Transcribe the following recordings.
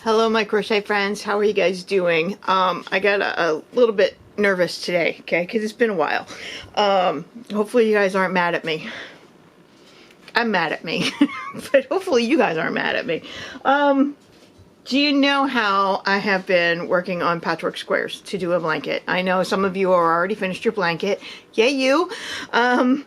Hello my crochet friends, how are you guys doing? I got a little bit nervous today, okay, because it's been a while. Hopefully you guys aren't mad at me. I'm mad at me, but hopefully you guys aren't mad at me. Do you know how I have been working on patchwork squares to do a blanket? I know some of you are already finished your blanket. Yay you! I've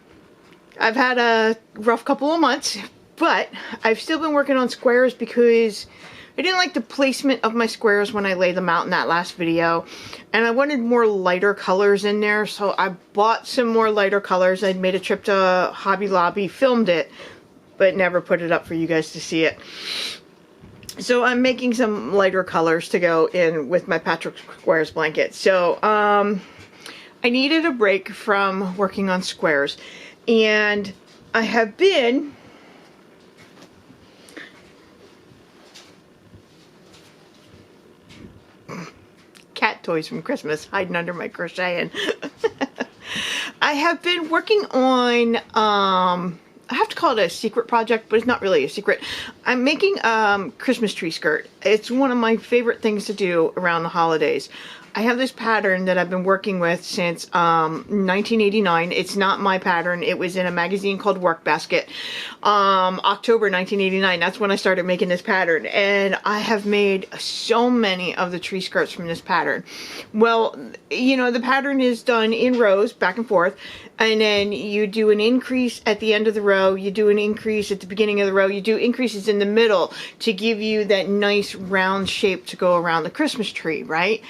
had a rough couple of months, but I've still been working on squares because I didn't like the placement of my squares when I laid them out in that last video, and I wanted more lighter colors in there, so I bought some more lighter colors. I'd made a trip to Hobby Lobby, filmed it, but never put it up for you guys to see it. So I'm making some lighter colors to go in with my patchwork squares blanket. So I needed a break from working on squares, and I have been cat toys from Christmas hiding under my crocheting. I have been working on I have to call it a secret project, but it's not really a secret. I'm making Christmas tree skirt. It's one of my favorite things to do around the holidays. I have this pattern that I've been working with since 1989. It's not my pattern. It was in a magazine called Work Basket. October 1989. That's when I started making this pattern. And I have made so many of the tree skirts from this pattern. Well, you know, the pattern is done in rows, back and forth. And then you do an increase at the end of the row. You do an increase at the beginning of the row. You do increases in the middle to give you that nice round shape to go around the Christmas tree, right?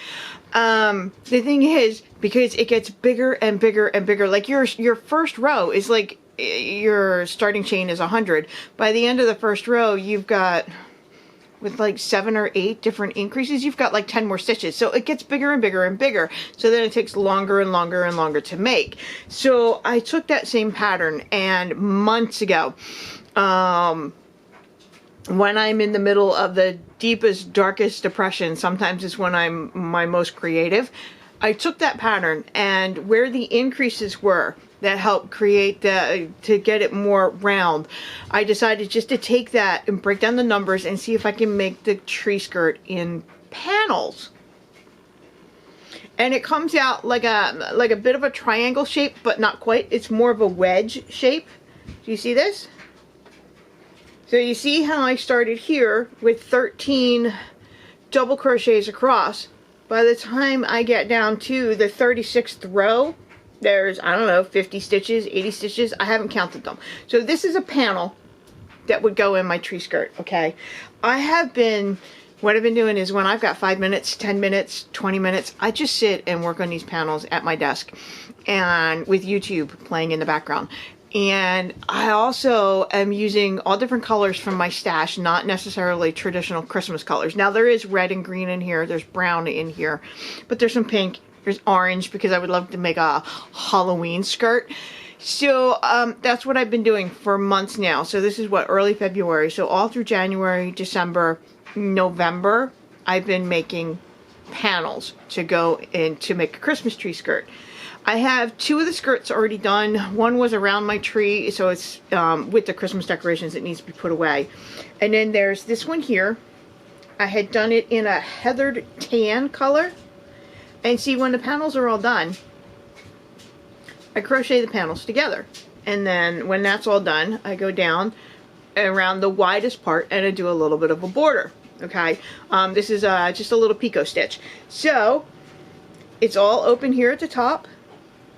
The thing is, because it gets bigger and bigger and bigger, like your first row is like, your starting chain is 100. By the end of the first row, you've got, with like 7 or 8 different increases, you've got like 10 more stitches. So it gets bigger and bigger and bigger. So then it takes longer and longer and longer to make. So I took that same pattern, and months ago, when I'm in the middle of the deepest, darkest depression, sometimes it's when I'm my most creative, I took that pattern, and where the increases were that helped create to get it more round, I decided just to take that and break down the numbers and see if I can make the tree skirt in panels. And it comes out like a bit of a triangle shape, but not quite. It's more of a wedge shape. Do you see this? So you see how I started here with 13 double crochets across. By the time I get down to the 36th row, there's, I don't know, 50 stitches, 80 stitches. I haven't counted them. So this is a panel that would go in my tree skirt, okay? What I've been doing is when I've got 5 minutes, 10 minutes, 20 minutes, I just sit and work on these panels at my desk and with YouTube playing in the background. And I also am using all different colors from my stash, not necessarily traditional Christmas colors. Now there is red and green in here, there's brown in here, but there's some pink, there's orange, because I would love to make a Halloween skirt. So that's what I've been doing for months now. So this is what, early February. So all through January, December, November, I've been making panels to go in to make a Christmas tree skirt. I have 2 of the skirts already done. One was around my tree, so it's with the Christmas decorations, it needs to be put away. And then there's this one here. I had done it in a heathered tan color. And see, when the panels are all done, I crochet the panels together. And then when that's all done, I go down around the widest part and I do a little bit of a border. Okay, this is just a little picot stitch. So it's all open here at the top,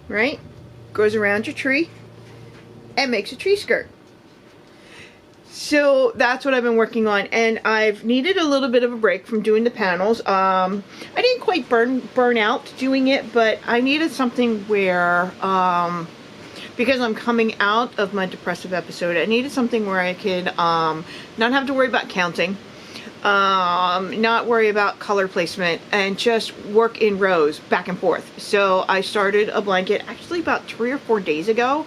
right? Goes around your tree and makes a tree skirt. So that's what I've been working on, and I've needed a little bit of a break from doing the panels. I didn't quite burn out doing it, but I needed something where, because I'm coming out of my depressive episode, I needed something where I could not have to worry about counting, not worry about color placement, and just work in rows back and forth. So I started a blanket actually about 3 or 4 days ago,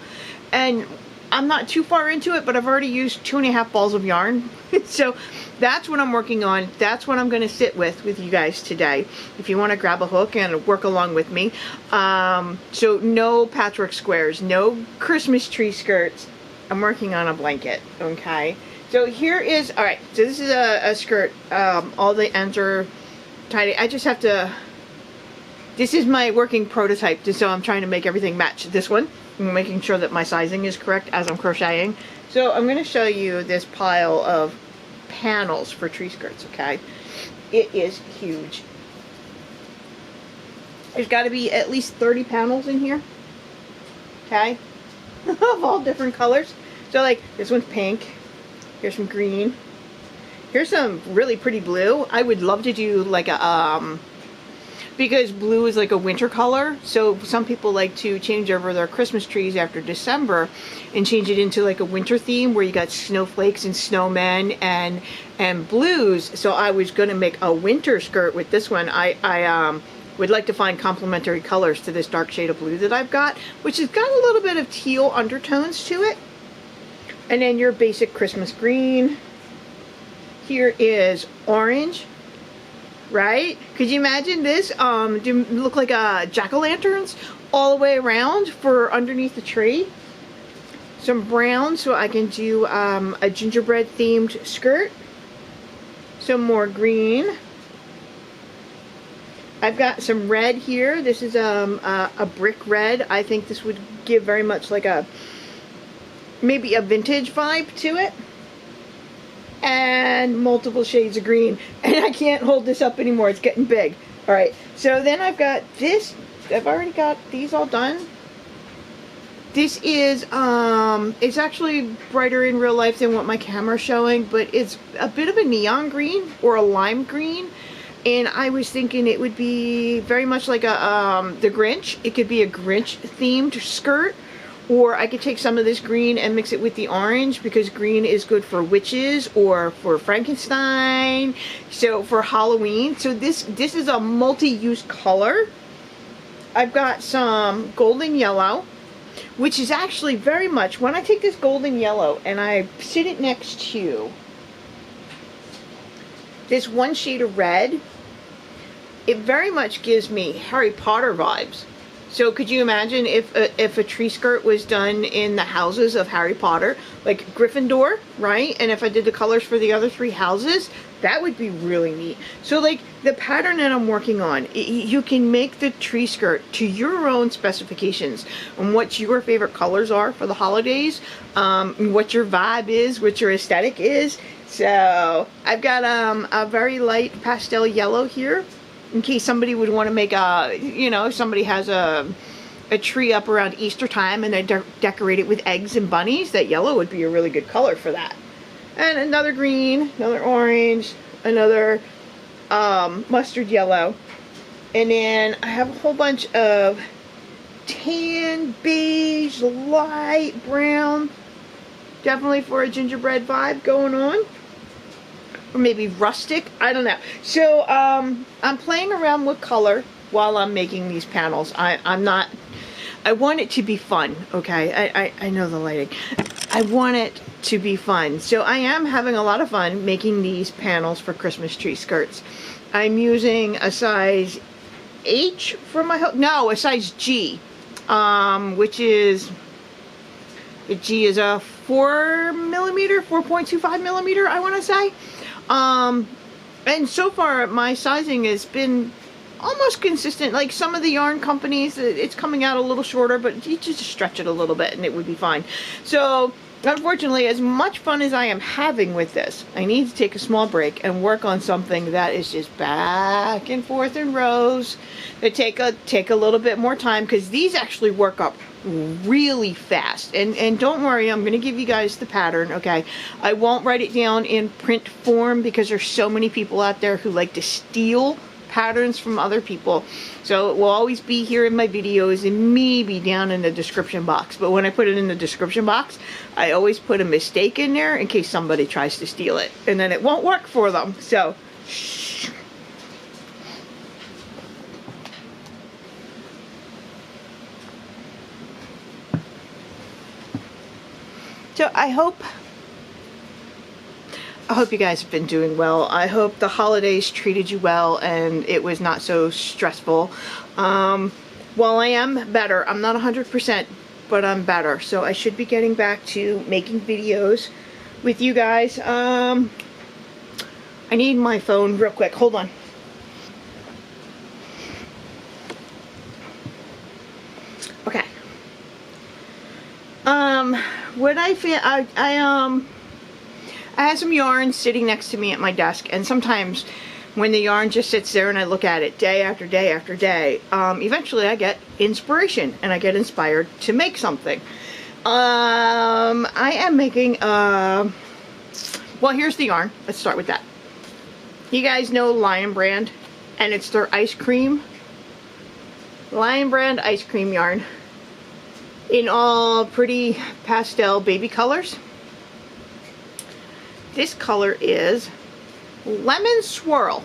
and I'm not too far into it, but I've already used 2.5 balls of yarn. So that's what I'm working on. That's what I'm going to sit with you guys today. If you want to grab a hook and work along with me. So no patchwork squares, no Christmas tree skirts. I'm working on a blanket, okay? So here is, all right, so this is a skirt. All the ends are tidy. I just have to, this is my working prototype, so I'm trying to make everything match this one. I'm making sure that my sizing is correct as I'm crocheting. So I'm going to show you this pile of panels for tree skirts, okay? It is huge. There's got to be at least 30 panels in here, okay? Of all different colors. So like, this one's pink. Here's some green. Here's some really pretty blue. I would love to do like a, because blue is like a winter color, so some people like to change over their Christmas trees after December and change it into like a winter theme where you got snowflakes and snowmen and blues. So I was gonna make a winter skirt with this one. I would like to find complementary colors to this dark shade of blue that I've got, which has got a little bit of teal undertones to it. And then your basic Christmas green. Here is orange. Right? Could you imagine this? Do look like jack-o'-lanterns all the way around for underneath the tree. Some brown so I can do a gingerbread themed skirt. Some more green. I've got some red here. This is a brick red. I think this would give very much like a, maybe a vintage vibe to it. And multiple shades of green, and I can't hold this up anymore, it's getting big. All right, so then I've got this. I've already got these all done. This is it's actually brighter in real life than what my camera's showing, but it's a bit of a neon green or a lime green, and I was thinking it would be very much like a the Grinch. It could be a Grinch themed skirt. Or I could take some of this green and mix it with the orange, because green is good for witches or for Frankenstein, so for Halloween. So this is a multi-use color. I've got some golden yellow, which is actually very much, when I take this golden yellow and I sit it next to this one shade of red, it very much gives me Harry Potter vibes. So could you imagine if a tree skirt was done in the houses of Harry Potter, like Gryffindor, right? And if I did the colors for the other 3 houses, that would be really neat. So like the pattern that I'm working on, you can make the tree skirt to your own specifications on what your favorite colors are for the holidays, what your vibe is, what your aesthetic is. So I've got a very light pastel yellow here, in case somebody would want to make a, you know, if somebody has a tree up around Easter time and they decorate it with eggs and bunnies, that yellow would be a really good color for that. And another green, another orange, another mustard yellow. And then I have a whole bunch of tan, beige, light brown. Definitely for a gingerbread vibe going on. Or maybe rustic, I don't know. So I'm playing around with color while I'm making these panels. I want it to be fun, okay? I know the lighting. I want it to be fun. So I am having a lot of fun making these panels for Christmas tree skirts. I'm using a size H for my hook. No, a size G, which is, the G is a 4mm, 4.25mm, I want to say. And so far my sizing has been almost consistent. Like some of the yarn companies, it's coming out a little shorter, but you just stretch it a little bit and it would be fine. So unfortunately, as much fun as I am having with this, I need to take a small break and work on something that is just back and forth in rows that take a little bit more time, because these actually work up really fast. And don't worry, I'm going to give you guys the pattern, okay? I won't write it down in print form because there's so many people out there who like to steal patterns from other people. So it will always be here in my videos and maybe down in the description box. But when I put it in the description box, I always put a mistake in there in case somebody tries to steal it. And then it won't work for them. So, shh. So I hope you guys have been doing well. I hope the holidays treated you well and it was not so stressful. While I am better, I'm not 100%, but I'm better. So I should be getting back to making videos with you guys. I need my phone real quick. Hold on. Okay. What I feel, I had some yarn sitting next to me at my desk, and sometimes when the yarn just sits there and I look at it day after day after day, eventually I get inspiration and I get inspired to make something. I am making, well, here's the yarn. Let's start with that. You guys know Lion Brand, and it's their ice cream, Lion Brand ice cream yarn in all pretty pastel baby colors. This color is Lemon Swirl,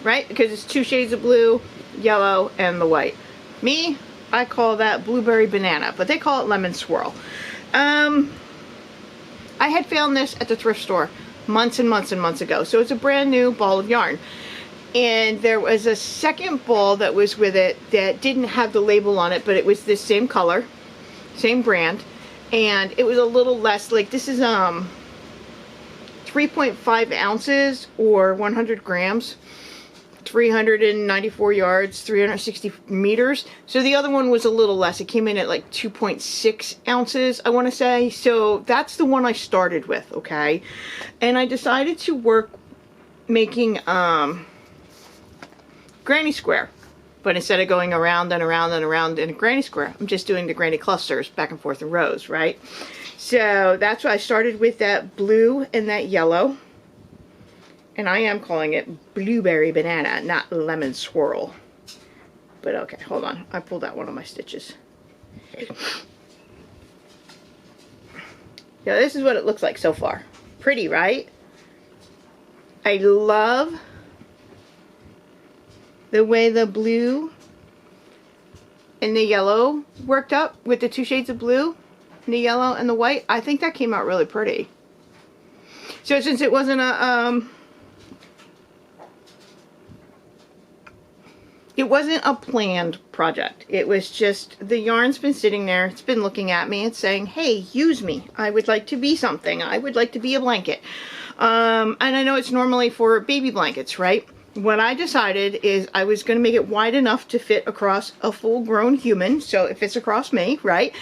right? Because it's 2 shades of blue, yellow, and the white. Me, I call that Blueberry Banana, but they call it Lemon Swirl. I had found this at the thrift store months and months and months ago, so it's a brand new ball of yarn. And there was a second ball that was with it that didn't have the label on it, but it was this same color, same brand, and it was a little less, like this is 3.5 ounces or 100 grams, 394 yards, 360 meters. So the other one was a little less. It came in at like 2.6 ounces, I want to say. So that's the one I started with, okay? And I decided to work making granny square. But instead of going around and around and around in a granny square, I'm just doing the granny clusters back and forth in rows, right? So that's why I started with that blue and that yellow. And I am calling it Blueberry Banana, not Lemon Swirl. But okay, hold on. I pulled out one of my stitches. Yeah, this is what it looks like so far. Pretty, right? I love the way the blue and the yellow worked up with the 2 shades of blue and the yellow and the white. I think that came out really pretty. So since it wasn't a planned project. It was just the yarn's been sitting there. It's been looking at me and saying, "Hey, use me. I would like to be something. I would like to be a blanket." And I know it's normally for baby blankets, right? What I decided is I was going to make it wide enough to fit across a full-grown human, so it fits across me, right?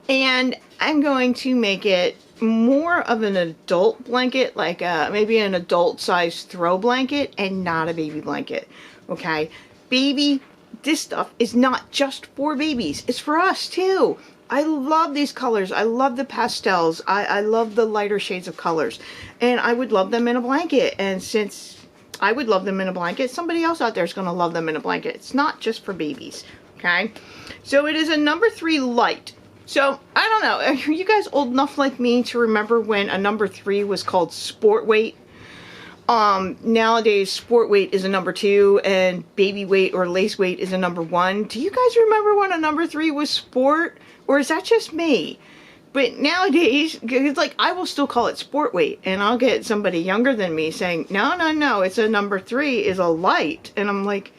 And I'm going to make it more of an adult blanket, like maybe an adult-sized throw blanket, and not a baby blanket, okay? Baby, this stuff is not just for babies. It's for us, too. I love these colors. I love the pastels. I love the lighter shades of colors. And I would love them in a blanket. And since I would love them in a blanket, somebody else out there is going to love them in a blanket. It's not just for babies, okay? So it is a number 3 light. So, I don't know. Are you guys old enough like me to remember when a number 3 was called sport weight? Nowadays, sport weight is a number 2 and baby weight or lace weight is a number 1. Do you guys remember when a number 3 was sport? Or is that just me? But nowadays, it's like, I will still call it sport weight, and I'll get somebody younger than me saying, no, no, no, it's a number 3 is a light. And I'm like,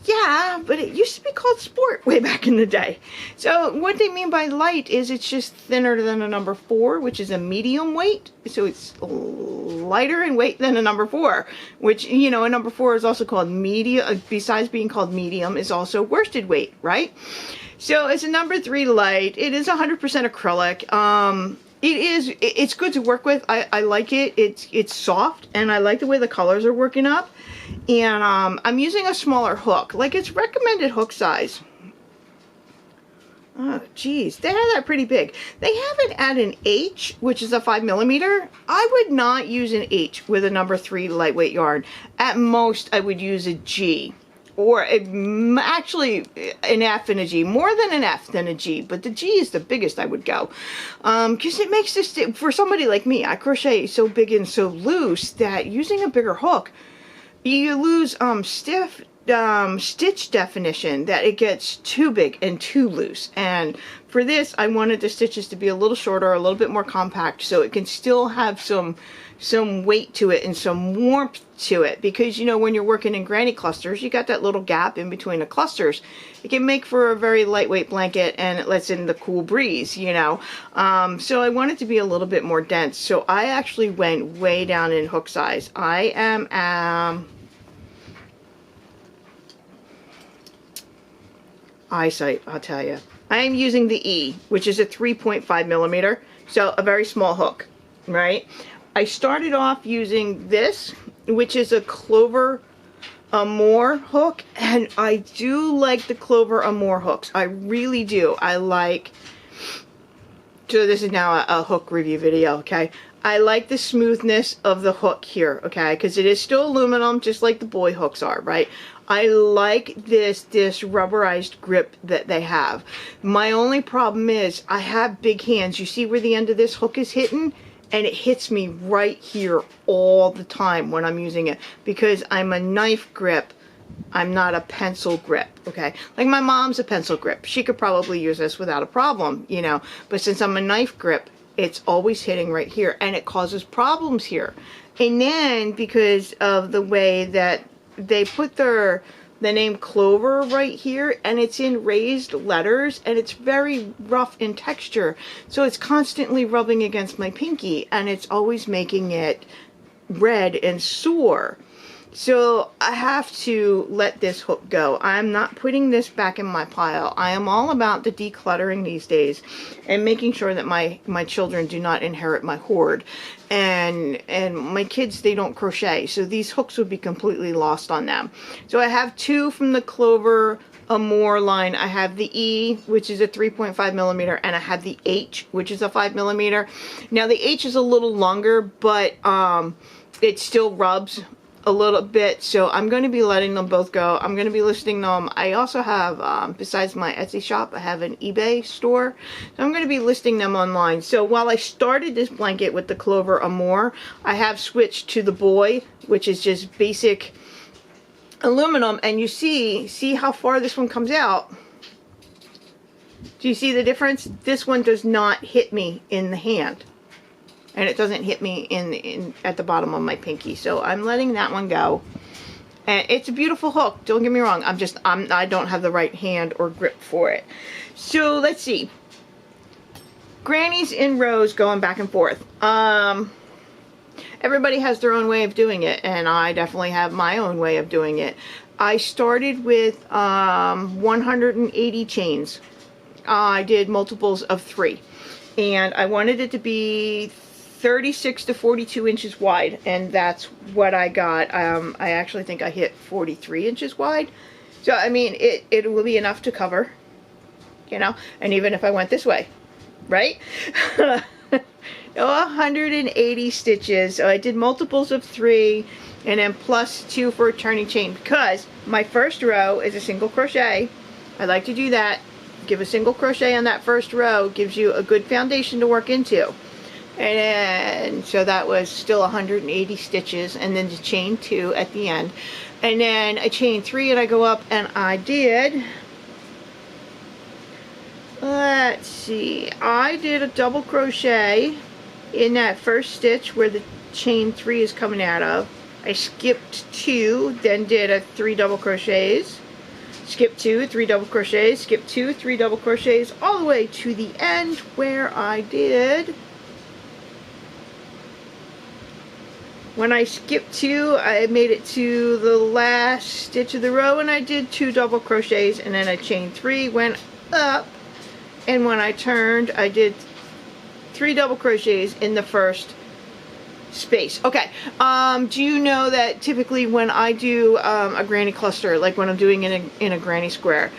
yeah, but it used to be called sport way back in the day. So what they mean by light is it's just thinner than a number 4, which is a medium weight. So it's lighter in weight than a number 4, which, you know, a number 4 is also called medium, besides being called medium, is also worsted weight, right? So it's a number 3 light. It is 100% acrylic. It's good to work with. I like it. It's soft, and I like the way the colors are working up. And I'm using a smaller hook. Like, it's recommended hook size. Oh, geez. They have that pretty big. They have it at an H, which is a 5mm. I would not use an H with a number 3 lightweight yarn. At most, I would use a G. Or actually an F and a G. More than an F than a G. But the G is the biggest I would go. Because it makes this, for somebody like me, I crochet so big and so loose that using a bigger hook, you lose stitch definition, that it gets too big and too loose. And for this, I wanted the stitches to be a little shorter, a little bit more compact, so it can still have some some weight to it and some warmth to it, because you know when you're working in granny clusters, you got that little gap in between the clusters. It can make for a very lightweight blanket, and it lets in the cool breeze, you know. So I want it to be a little bit more dense, so I actually went way down in hook size. I am eyesight, I'll tell you. I am using the E, which is a 3.5 millimeter, so a very small hook, right? I started off using this, which is a Clover Amour hook, and I do like the Clover Amour hooks. I really do. I like, so this is now a hook review video, okay? I like the smoothness of the hook here, okay? Because it is still aluminum, just like the boy hooks are, right? I like this rubberized grip that they have. My only problem is I have big hands. You see where the end of this hook is hitting? And it hits me right here all the time when I'm using it, because I'm a knife grip. I'm not a pencil grip, okay? Like my mom's a pencil grip. She could probably use this without a problem, you know? But since I'm a knife grip, it's always hitting right here, and it causes problems here. And then because of the way that they put the name Clover right here, and it's in raised letters, and it's very rough in texture, so it's constantly rubbing against my pinky, and it's always making it red and sore. So I have to let this hook go. I'm not putting this back in my pile. I am all about the decluttering these days and making sure that my children do not inherit my hoard. And my kids, they don't crochet, so these hooks would be completely lost on them. So I have two from the Clover Amour line. I have the E, which is a 3.5 millimeter, and I have the H, which is a 5 millimeter. Now the H is a little longer, but it still rubs a little bit, so I'm going to be letting them both go. I'm going to be listing them. I also have, besides my Etsy shop, I have an eBay store, so I'm going to be listing them online. So while I started this blanket with the Clover Amour, I have switched to the Boy, which is just basic aluminum, and you see how far this one comes out. Do you see the difference? This one does not hit me in the hand, and it doesn't hit me at the bottom of my pinky, so I'm letting that one go. And it's a beautiful hook, don't get me wrong. I don't have the right hand or grip for it. So let's see, grannies in rows going back and forth. Everybody has their own way of doing it, and I definitely have my own way of doing it. I started with 180 chains. I did multiples of 3, and I wanted it to be 36 to 42 inches wide, and that's what I got. I actually think I hit 43 inches wide, so I mean it will be enough to cover, you know, and even if I went this way, right? 180 stitches. So I did multiples of 3, and then plus 2 for a turning chain, because my first row is a single crochet. I like to do that. Give a single crochet on that first row, gives you a good foundation to work into. And so that was still 180 stitches, and then the chain 2 at the end, and then a chain 3, and I go up, and I did, let's see, I did a double crochet in that first stitch where the chain 3 is coming out of. I skipped 2, then did a 3 double crochets, skip 2, 3 double crochets, skip 2, 3 double crochets, all the way to the end where I did, when I skipped 2, I made it to the last stitch of the row, and I did 2 double crochets, and then a chain 3, went up, and when I turned, I did 3 double crochets in the first space. Okay, do you know that typically when I do a granny cluster, like when I'm doing it in a granny square,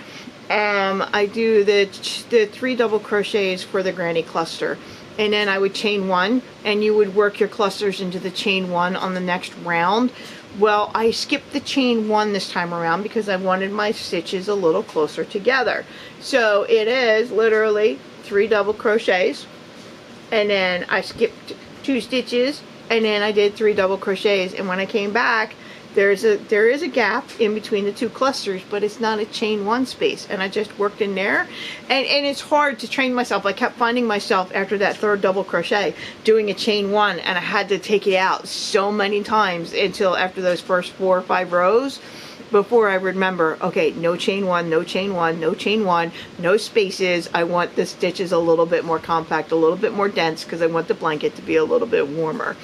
I do the 3 double crochets for the granny cluster, and then I would chain 1, and you would work your clusters into the chain 1 on the next round. Well, I skipped the chain 1 this time around because I wanted my stitches a little closer together. So it is literally 3 double crochets, and then I skipped 2 stitches, and then I did 3 double crochets, and when I came back, there is a gap in between the two clusters, but it's not a chain one space, and I just worked in there, and it's hard to train myself. I kept finding myself after that third double crochet doing a chain one, and I had to take it out so many times until after those first 4 or 5 rows before I remember, okay, no chain one, no chain one, no chain one, no spaces. I want the stitches a little bit more compact, a little bit more dense, because I want the blanket to be a little bit warmer.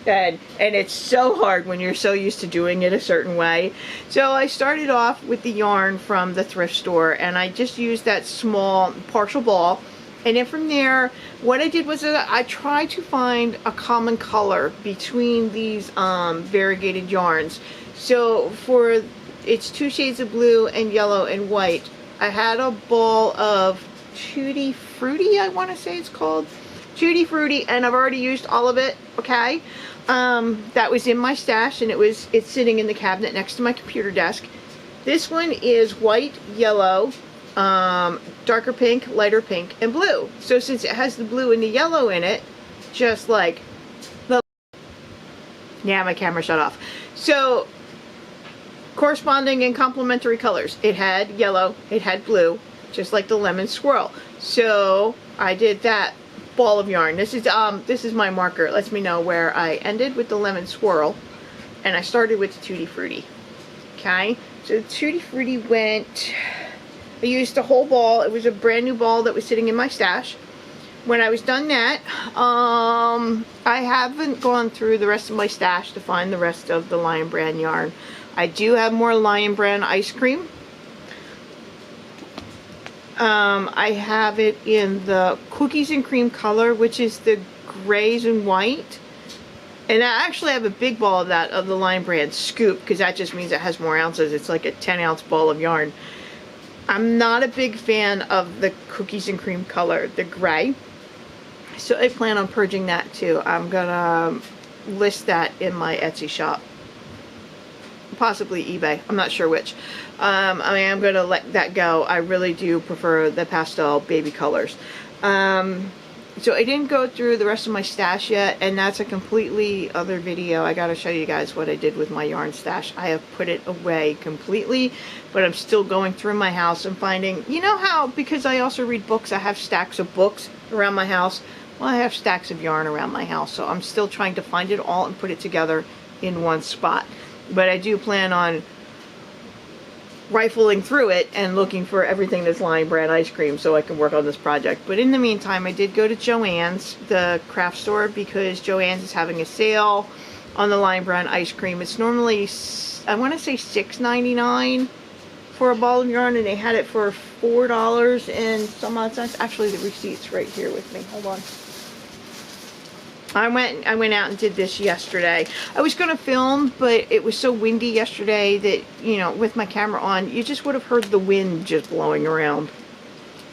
And it's so hard when you're so used to doing it a certain way. So I started off with the yarn from the thrift store, and I just used that small partial ball. And then from there, what I did was I tried to find a common color between these variegated yarns. So for it's 2 shades of blue and yellow and white, I had a ball of Tutti Frutti, I want to say it's called. Tutti Frutti, and I've already used all of it, okay? That was in my stash, and it's sitting in the cabinet next to my computer desk. This one is white, yellow, darker pink, lighter pink, and blue. So since it has the blue and the yellow in it, just like the... Yeah, my camera shut off. So, corresponding and complementary colors. It had yellow, it had blue, just like the lemon swirl. So, I did that ball of yarn. This is my marker. It lets me know where I ended with the lemon swirl, and I started with the Tutti Frutti. Okay, so the Tutti Frutti went, I used the whole ball. It was a brand new ball that was sitting in my stash. When I was done that, I haven't gone through the rest of my stash to find the rest of the Lion Brand yarn. I do have more Lion Brand ice cream. I have it in the cookies and cream color, which is the grays and white. And I actually have a big ball of that, of the Lion Brand Scoop, because that just means it has more ounces. It's like a 10-ounce ball of yarn. I'm not a big fan of the cookies and cream color, the gray. So I plan on purging that too. I'm gonna list that in my Etsy shop. Possibly eBay. I'm not sure which. I mean, I'm going to let that go. I really do prefer the pastel baby colors. So I didn't go through the rest of my stash yet, and that's a completely other video. I got to show you guys what I did with my yarn stash. I have put it away completely, but I'm still going through my house and finding, you know how, because I also read books, I have stacks of books around my house. Well, I have stacks of yarn around my house, so I'm still trying to find it all and put it together in one spot. But I do plan on rifling through it and looking for everything that's Lion Brand ice cream so I can work on this project. But in the meantime, I did go to Joann's, the craft store, because Joann's is having a sale on the Lion Brand ice cream. It's normally, I want to say $6.99 for a ball of yarn, and they had it for $4 and some odd cents. Actually, the receipt's right here with me. Hold on. I went out and did this yesterday. I was going to film, but it was so windy yesterday that, you know, with my camera on, you just would have heard the wind just blowing around.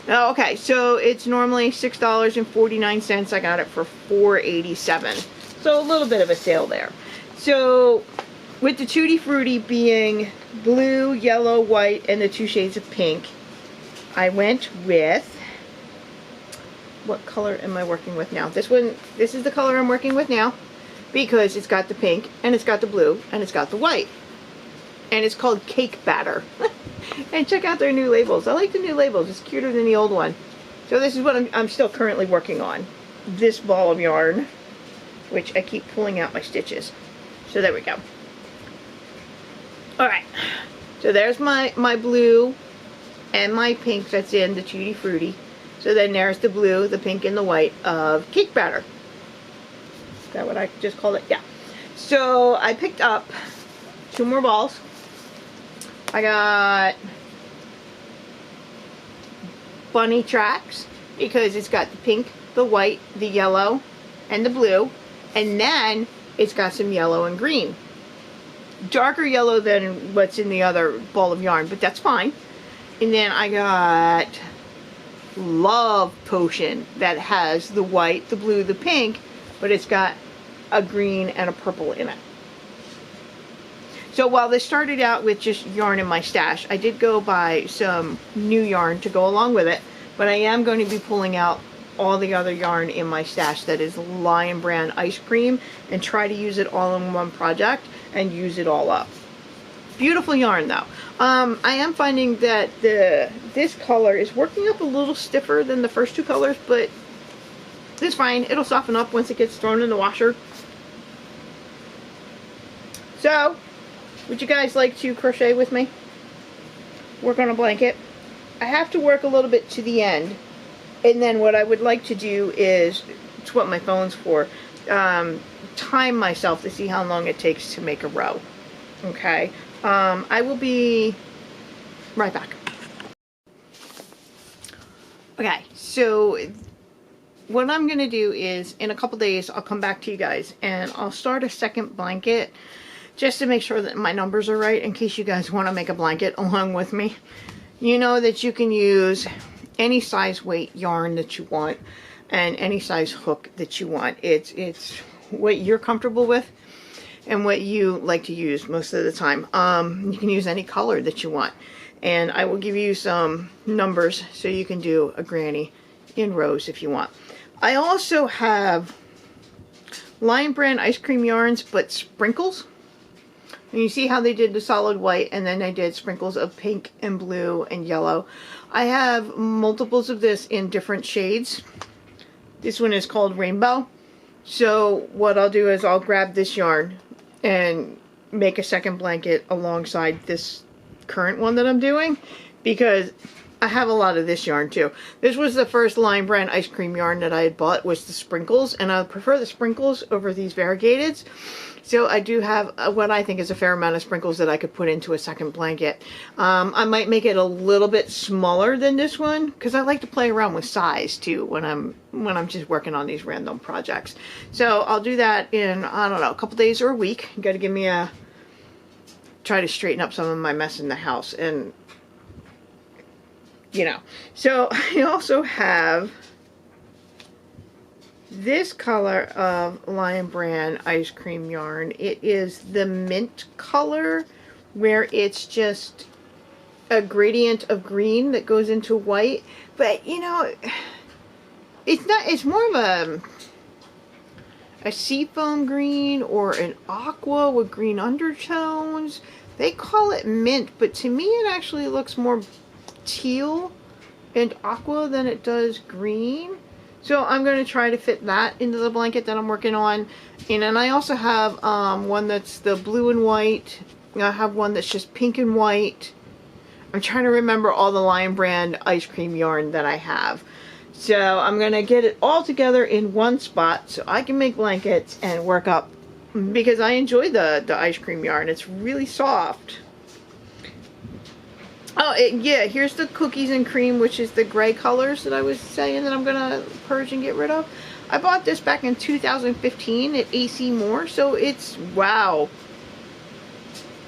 Oh, okay, so it's normally $6.49. I got it for $4.87. So a little bit of a sale there. So with the Tutti Frutti being blue, yellow, white, and the 2 shades of pink, I went with... What color am I working with now? This one, this is the color I'm working with now, because it's got the pink, and it's got the blue, and it's got the white. And it's called Cake Batter. And check out their new labels. I like the new labels. It's cuter than the old one. So this is what I'm still currently working on. This ball of yarn, which I keep pulling out my stitches. So there we go. Alright. So there's my blue and my pink that's in the Tutti Frutti. So then there's the blue, the pink, and the white of Cake Batter. Is that what I just called it? Yeah. So I picked up 2 more balls. I got bunny tracks, because it's got the pink, the white, the yellow, and the blue. And then it's got some yellow and green. Darker yellow than what's in the other ball of yarn, but that's fine. And then I got Love Potion that has the white, the blue, the pink, but it's got a green and a purple in it. So while this started out with just yarn in my stash, I did go buy some new yarn to go along with it, but I am going to be pulling out all the other yarn in my stash that is Lion Brand ice cream and try to use it all in one project and use it all up. Beautiful yarn though. I am finding that this color is working up a little stiffer than the first two colors, but it's fine. It'll soften up once it gets thrown in the washer. So, would you guys like to crochet with me? Work on a blanket. I have to work a little bit to the end, and then what I would like to do is, it's what my phone's for, time myself to see how long it takes to make a row. Okay, I will be right back. Okay, so what I'm gonna do is in a couple days I'll come back to you guys and I'll start a second blanket just to make sure that my numbers are right in case you guys want to make a blanket along with me. You know that you can use any size weight yarn that you want and any size hook that you want. It's what you're comfortable with and what you like to use most of the time. You can use any color that you want, and I will give you some numbers so you can do a granny in rows if you want. I also have Lion Brand ice cream yarns, but sprinkles. And you see how they did the solid white, and then I did sprinkles of pink and blue and yellow. I have multiples of this in different shades. This one is called Rainbow. So what I'll do is I'll grab this yarn and make a second blanket alongside this current one that I'm doing, because I have a lot of this yarn too. This was the first Lion Brand ice cream yarn that I had bought, was the sprinkles, and I prefer the sprinkles over these variegateds. So I do have what I think is a fair amount of sprinkles that I could put into a second blanket. I might make it a little bit smaller than this one because I like to play around with size too when I'm just working on these random projects. So I'll do that in, I don't know, a couple days or a week. You got to give me a try to straighten up some of my mess in the house, and you know. So I also have this color of Lion Brand ice cream yarn. It is the mint color, where it's just a gradient of green that goes into white. But you know, it's not, it's more of a seafoam green or an aqua with green undertones. They call it mint, but to me it actually looks more teal and aqua than it does green. So I'm going to try to fit that into the blanket that I'm working on. And then I also have one that's the blue and white. I have one that's just pink and white. I'm trying to remember all the Lion Brand ice cream yarn that I have. So I'm going to get it all together in one spot so I can make blankets and work up, because I enjoy the ice cream yarn. It's really soft. Oh, yeah, here's the cookies and cream, which is the gray colors that I was saying that I'm going to purge and get rid of. I bought this back in 2015 at AC Moore, so it's, wow,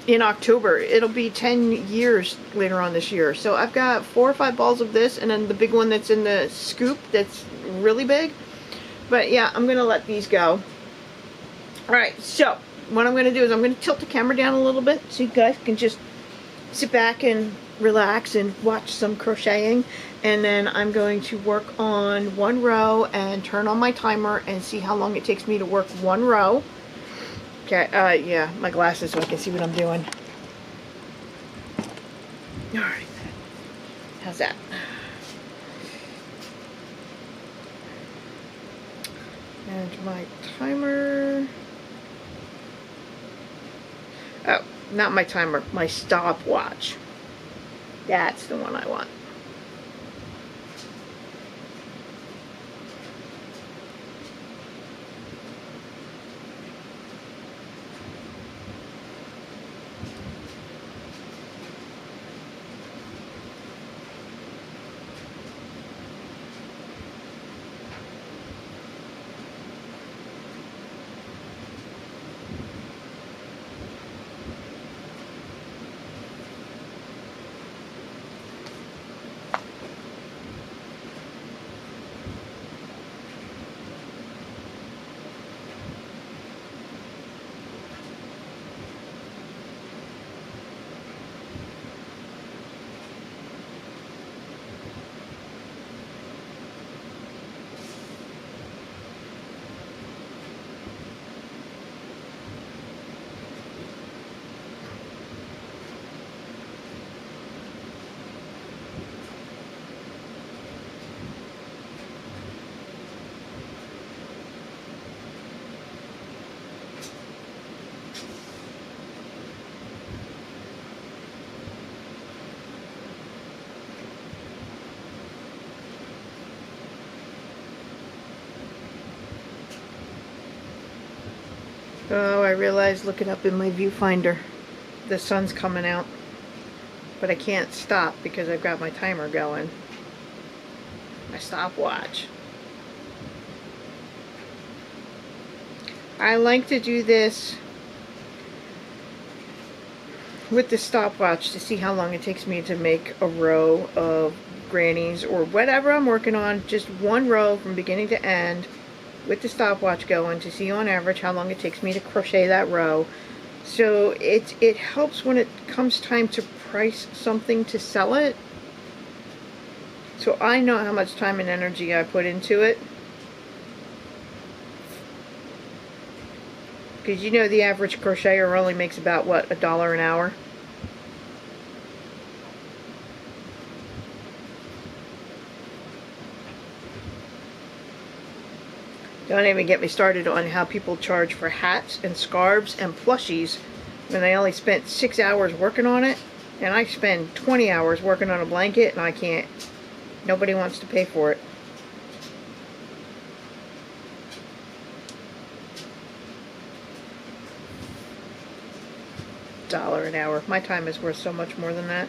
in October. It'll be 10 years later on this year. So I've got 4 or 5 balls of this, and then the big one that's in the scoop that's really big. But yeah, I'm going to let these go. Alright, so what I'm going to do is I'm going to tilt the camera down a little bit so you guys can just sit back and relax and watch some crocheting, and then I'm going to work on one row and turn on my timer and see how long it takes me to work one row. Okay, yeah, my glasses so I can see what I'm doing. Alright, how's that? And my timer. Oh, not my timer, my stopwatch. That's the one I want. realized looking up in my viewfinder, the sun's coming out. But I can't stop because I've got my timer going. My stopwatch. I like to do this with the stopwatch to see how long it takes me to make a row of grannies or whatever I'm working on. Just one row from beginning to end with the stopwatch going to see on average how long it takes me to crochet that row. So it helps when it comes time to price something to sell it. So I know how much time and energy I put into it. Because you know the average crocheter only makes about, what, $1 an hour? Don't even get me started on how people charge for hats and scarves and plushies when they only spent 6 hours working on it. And I spend 20 hours working on a blanket and I can't. Nobody wants to pay for it. $1 an hour. My time is worth so much more than that.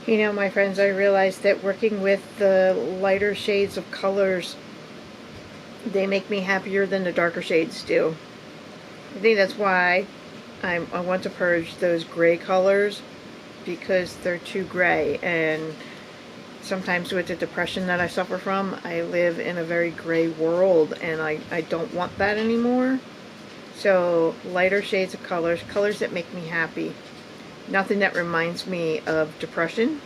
You know, my friends, I realized that working with the lighter shades of colors, they make me happier than the darker shades do. I think that's why I want to purge those gray colors, because they're too gray. And sometimes with the depression that I suffer from, I live in a very gray world, and I don't want that anymore. So lighter shades of colors, colors that make me happy. Nothing that reminds me of depression.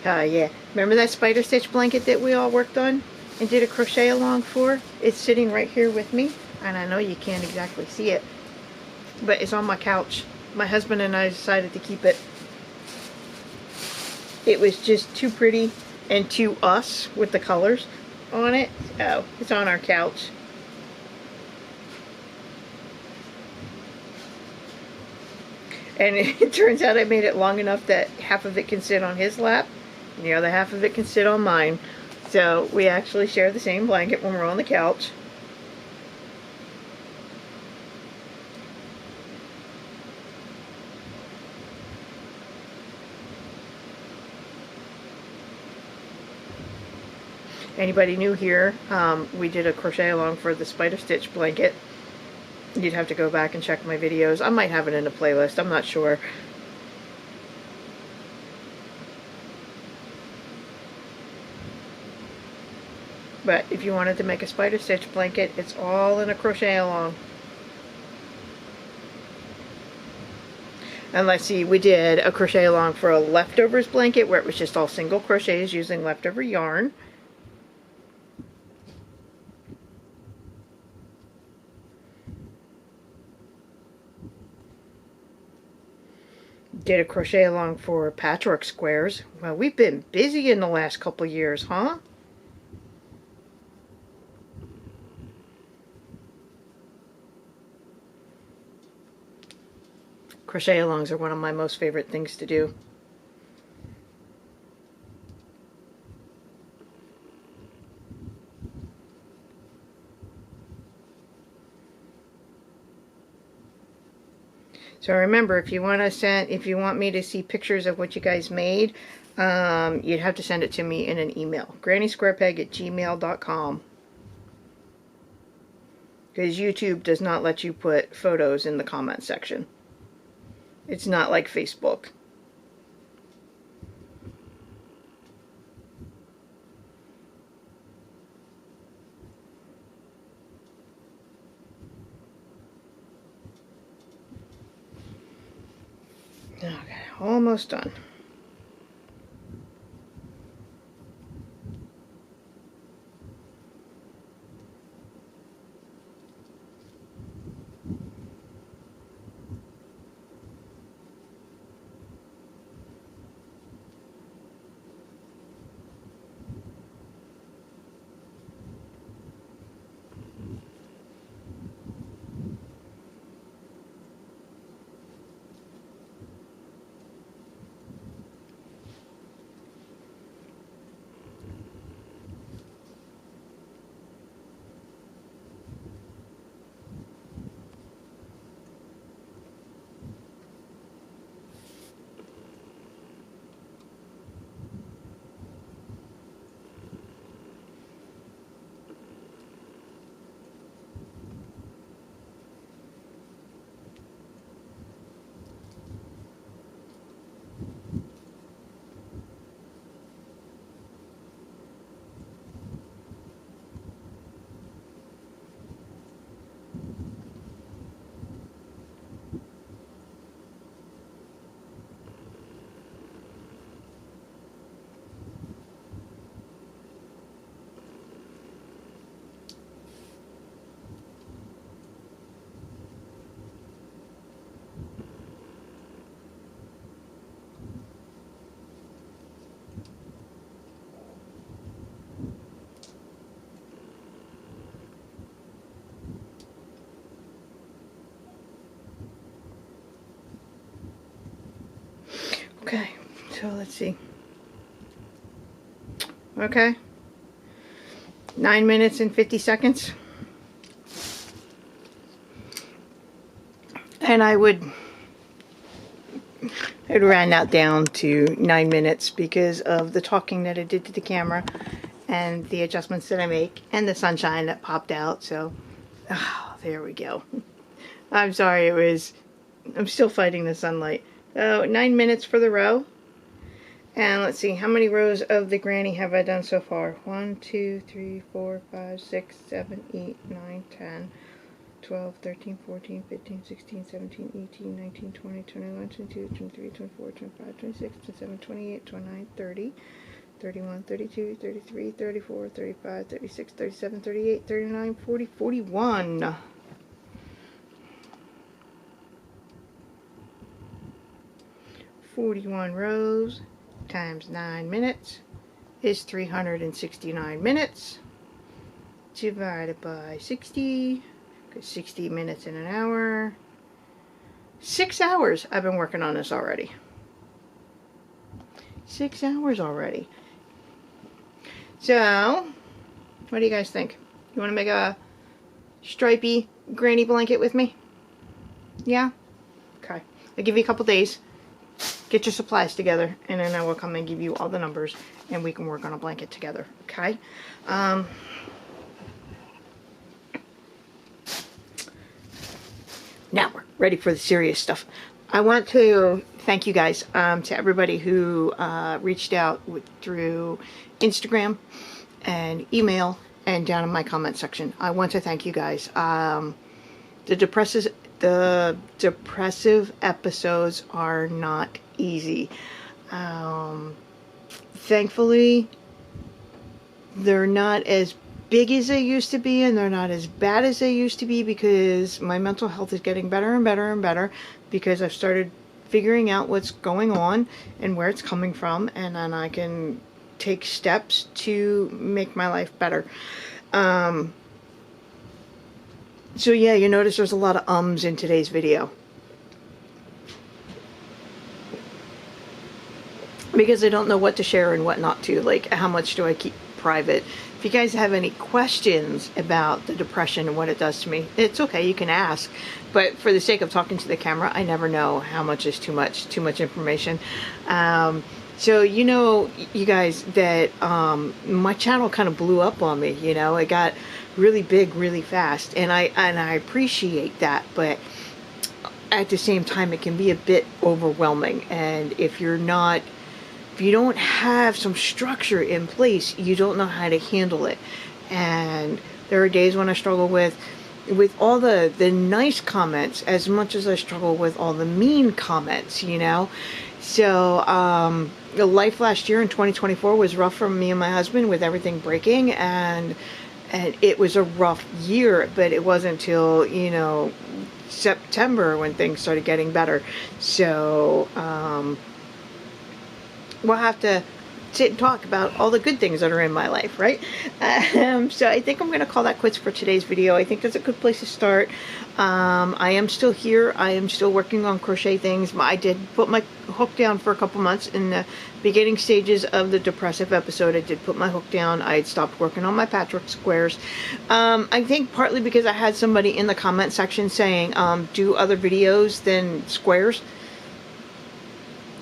Yeah. Remember that spider stitch blanket that we all worked on and did a crochet along for? It's sitting right here with me, and I know you can't exactly see it, but it's on my couch. My husband and I decided to keep it. It was just too pretty and too us with the colors on it. Oh, it's on our couch. And it turns out I made it long enough that half of it can sit on his lap and the other half of it can sit on mine. So we actually share the same blanket when we're on the couch. Anybody new here, we did a crochet along for the spider stitch blanket. You'd have to go back and check my videos. I might have it in a playlist, I'm not sure. But if you wanted to make a spider stitch blanket, it's all in a crochet along. And let's see, we did a crochet along for a leftovers blanket where it was just all single crochets using leftover yarn. Did a crochet along for patchwork squares. Well, we've been busy in the last couple years, huh? Crochet alongs are one of my most favorite things to do. So remember, if you want me to see pictures of what you guys made, you'd have to send it to me in an email. GrannySquarePeg@gmail.com. Because YouTube does not let you put photos in the comment section. It's not like Facebook. Okay, almost done. Okay, so let's see. Okay. 9 minutes and 50 seconds. And I'd round that down to 9 minutes because of the talking that I did to the camera and the adjustments that I make and the sunshine that popped out. So, there we go. I'm sorry, I'm still fighting the sunlight. 9 minutes for the row. And let's see, how many rows of the granny have I done so far? 1, 2, 3, 4, 5, 6, 7, 8, 9, 10, 12, 13, 14, 15, 16, 17, 18, 19, 20, 21, 22, 23, 24, 25, 26, 27, 28, 29, 30, 31, 32, 33, 34, 35, 36, 37, 38, 39, 40, 41. 41 rows times 9 minutes is 369 minutes divided by 60, because 60 minutes in an hour. 6 hours I've been working on this already. 6 hours already. So, what do you guys think? You want to make a stripy granny blanket with me? Yeah? Okay. I'll give you a couple days. Get your supplies together, and then I will come and give you all the numbers and we can work on a blanket together, okay? Now we're ready for the serious stuff. I want to thank you guys, to everybody who reached out through Instagram and email and down in my comment section. I want to thank you guys. The depressive episodes are not easy. Thankfully, they're not as big as they used to be, and they're not as bad as they used to be, because my mental health is getting better and better and better, because I've started figuring out what's going on and where it's coming from, and then I can take steps to make my life better. So yeah, you notice there's a lot of ums in today's video, because I don't know what to share and what not to. Like, how much do I keep private? If you guys have any questions about the depression and what it does to me, it's okay, you can ask. But for the sake of talking to the camera, I never know how much is too much information. So, you know, you guys, that my channel kind of blew up on me, you know. It got really big really fast, and I appreciate that, but at the same time it can be a bit overwhelming. And if you don't have some structure in place, you don't know how to handle it. And there are days when I struggle with all the nice comments as much as I struggle with all the mean comments, you know. So life last year in 2024 was rough for me and my husband, with everything breaking, and it was a rough year. But it wasn't until, you know, September when things started getting better. So we'll have to sit and talk about all the good things that are in my life, right? So I think I'm going to call that quits for today's video. I think that's a good place to start. I am still here. I am still working on crochet things. I did put my hook down for a couple months in the beginning stages of the depressive episode. I did put my hook down. I had stopped working on my patchwork squares. I think partly because I had somebody in the comment section saying, do other videos than squares.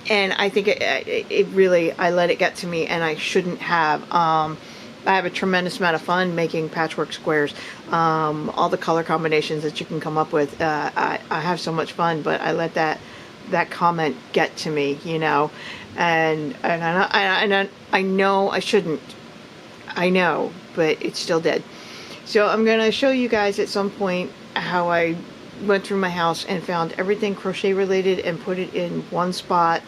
And I think it really, I let it get to me, and I shouldn't have. I have a tremendous amount of fun making patchwork squares. All the color combinations that you can come up with, I have so much fun, but I let that comment get to me, you know. And I know I shouldn't. I know, but it still did. So I'm going to show you guys at some point how I went through my house and found everything crochet related and put it in one spot.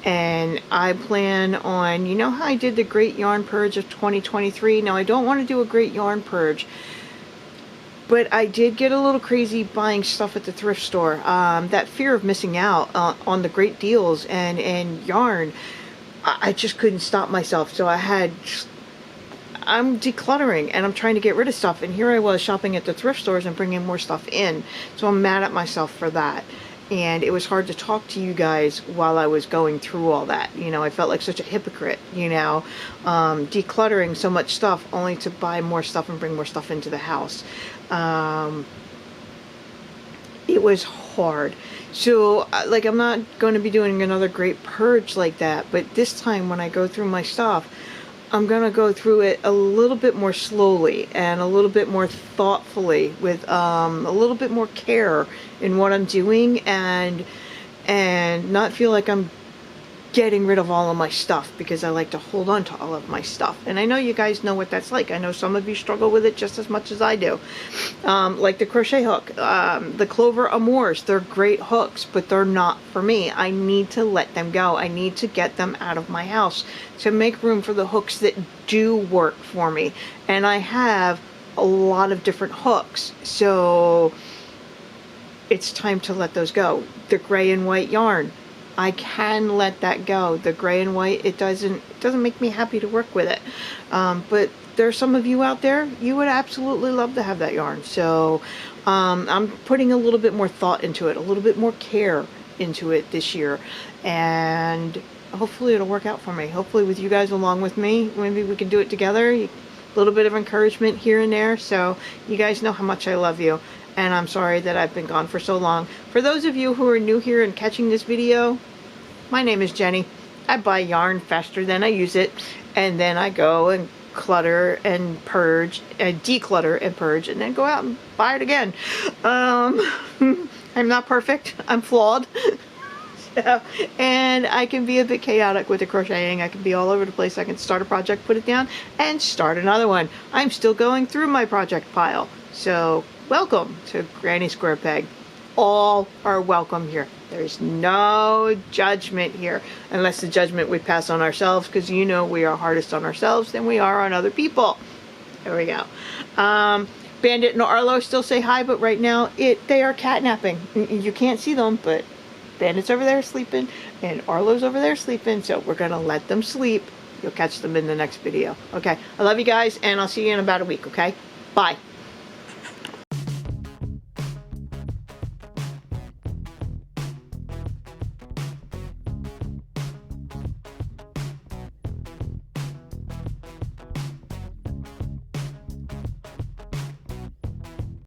And I plan on, you know how I did the Great Yarn Purge of 2023? Now I don't want to do a Great Yarn Purge, but I did get a little crazy buying stuff at the thrift store. That fear of missing out on the great deals and yarn, I just couldn't stop myself. So I'm decluttering and I'm trying to get rid of stuff, and here I was shopping at the thrift stores and bringing more stuff in. So I'm mad at myself for that, and it was hard to talk to you guys while I was going through all that. You know, I felt like such a hypocrite, you know, decluttering so much stuff only to buy more stuff and bring more stuff into the house. It was hard. So like, I'm not going to be doing another great purge like that, but this time when I go through my stuff, I'm going to go through it a little bit more slowly and a little bit more thoughtfully, with a little bit more care in what I'm doing, and not feel like I'm getting rid of all of my stuff, because I like to hold on to all of my stuff. And I know you guys know what that's like. I know some of you struggle with it just as much as I do. Like the crochet hook, the Clover Amours, they're great hooks, but they're not for me. I need to let them go. I need to get them out of my house to make room for the hooks that do work for me. And I have a lot of different hooks, so it's time to let those go. The gray and white yarn, I can let that go. The gray and white, it doesn't make me happy to work with it. But there's some of you out there, you would absolutely love to have that yarn. So I'm putting a little bit more thought into it, a little bit more care into it this year. And hopefully it'll work out for me. Hopefully with you guys along with me, maybe we can do it together. A little bit of encouragement here and there. So you guys know how much I love you. And I'm sorry that I've been gone for so long. For those of you who are new here and catching this video, my name is Jenny. I buy yarn faster than I use it. and then I go and clutter and purge and declutter and purge, and then go out and buy it again. I'm not perfect. I'm flawed. So, and I can be a bit chaotic with the crocheting. I can be all over the place. I can start a project, put it down, and start another one. I'm still going through my project pile. So welcome to Granny Square Peg. All are welcome here. There's no judgment here, unless the judgment we pass on ourselves, because you know we are hardest on ourselves than we are on other people. There we go. Bandit and Arlo still say hi, but right now they are catnapping. You can't see them, but Bandit's over there sleeping, and Arlo's over there sleeping, so we're going to let them sleep. You'll catch them in the next video. Okay, I love you guys, and I'll see you in about a week, okay? Bye.